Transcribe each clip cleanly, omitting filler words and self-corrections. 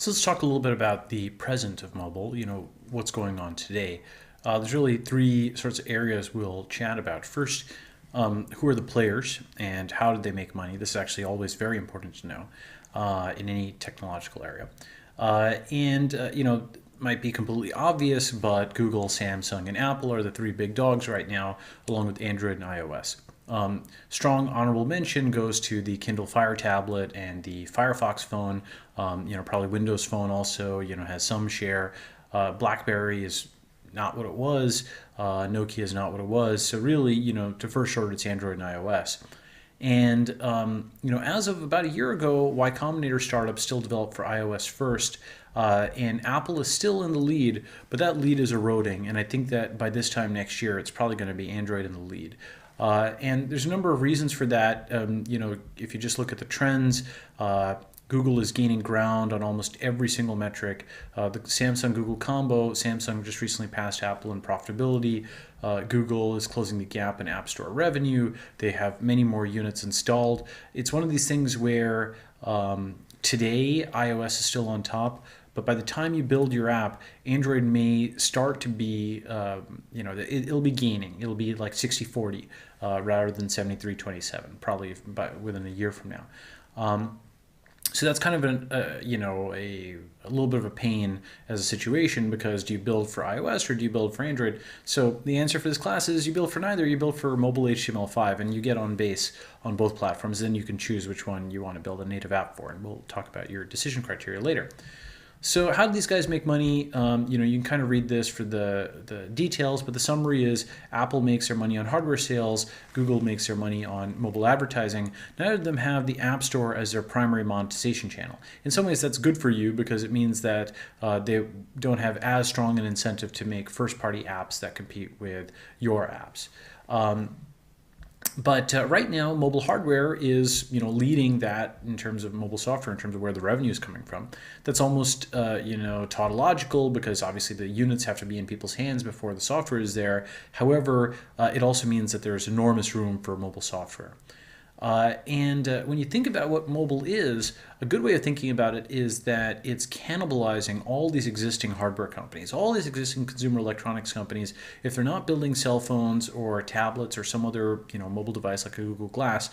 So let's talk a little bit about the present of mobile, what's going on today. There's really three sorts of areas we'll chat about. First, who are the players and how did they make money? This is actually always very important to know in any technological area. Might be completely obvious, but Google, Samsung, and Apple are the three big dogs right now, along with Android and iOS. Strong honorable mention goes to the Kindle Fire tablet and the Firefox phone. Probably Windows Phone also, has some share. BlackBerry is not what it was. Nokia is not what it was. So really, to first order, it's Android and iOS. And as of about a year ago, Y Combinator startups still develop for iOS first, and Apple is still in the lead, but that lead is eroding. And I think that by this time next year, it's probably going to be Android in the lead. And there's a number of reasons for that. If you just look at the trends, Google is gaining ground on almost every single metric. The Samsung-Google combo, Samsung just recently passed Apple in profitability. Google is closing the gap in App Store revenue. They have many more units installed. It's one of these things where today iOS is still on top, but by the time you build your app, Android may start to be, it'll be gaining. It'll be like 60-40 rather than 73-27, probably within a year from now. So that's kind of a little bit of a pain as a situation, because do you build for iOS or do you build for Android? So the answer for this class is you build for neither. You build for mobile HTML5 and you get on base on both platforms. Then you can choose which one you want to build a native app for, and we'll talk about your decision criteria later. So how do these guys make money? You can kind of read this for the details, but the summary is Apple makes their money on hardware sales, Google makes their money on mobile advertising. Neither of them have the App Store as their primary monetization channel. In some ways, that's good for you because it means that they don't have as strong an incentive to make first-party apps that compete with your apps. But right now, mobile hardware is leading that in terms of mobile software, in terms of where the revenue is coming from. That's almost tautological, because obviously the units have to be in people's hands before the software is there. However, it also means that there's enormous room for mobile software. When you think about what mobile is, a good way of thinking about it is that it's cannibalizing all these existing hardware companies, all these existing consumer electronics companies. If they're not building cell phones or tablets or some other mobile device like a Google Glass,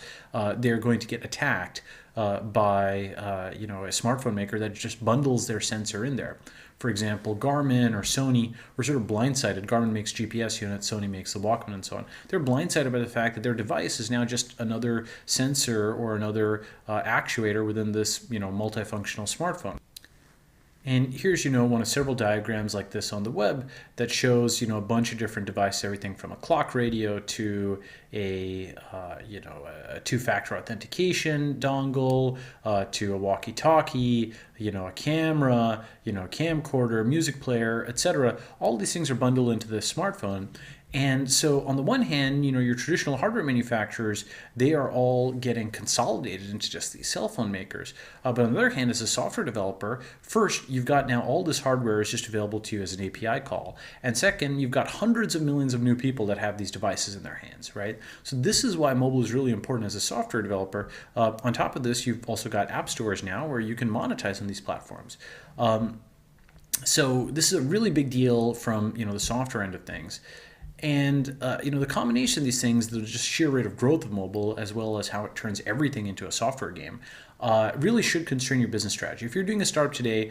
they're going to get attacked by a smartphone maker that just bundles their sensor in there. For example, Garmin or Sony were sort of blindsided. Garmin makes GPS units, Sony makes the Walkman and so on. They're blindsided by the fact that their device is now just another sensor or another actuator within this multifunctional smartphone. And here's, one of several diagrams like this on the web that shows, a bunch of different devices, everything from a clock radio to a two-factor authentication dongle, to a walkie-talkie, a camera, camcorder, music player, etc. All these things are bundled into this smartphone. And so on the one hand, your traditional hardware manufacturers, they are all getting consolidated into just these cell phone makers. But on the other hand, as a software developer, first, you've got now all this hardware is just available to you as an API call. And second, you've got hundreds of millions of new people that have these devices in their hands, right? So this is why mobile is really important as a software developer. On top of this, you've also got app stores now where you can monetize on these platforms. So this is a really big deal from the software end of things. And the combination of these things, the just sheer rate of growth of mobile, as well as how it turns everything into a software game, really should constrain your business strategy. If you're doing a startup today,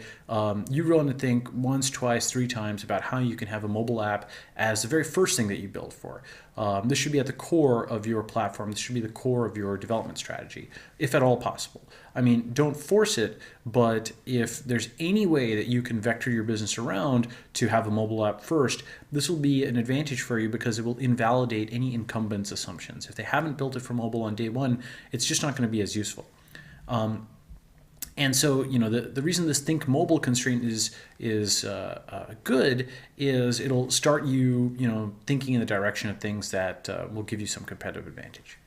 you really want to think once, twice, three times about how you can have a mobile app as the very first thing that you build for. This should be at the core of your platform. This should be the core of your development strategy, if at all possible. I mean, don't force it, but if there's any way that you can vector your business around to have a mobile app first, this will be an advantage for you because it will invalidate any incumbents' assumptions. If they haven't built it for mobile on day one, it's just not going to be as useful. And so, the reason this think mobile constraint is good is it'll start you, thinking in the direction of things that will give you some competitive advantage.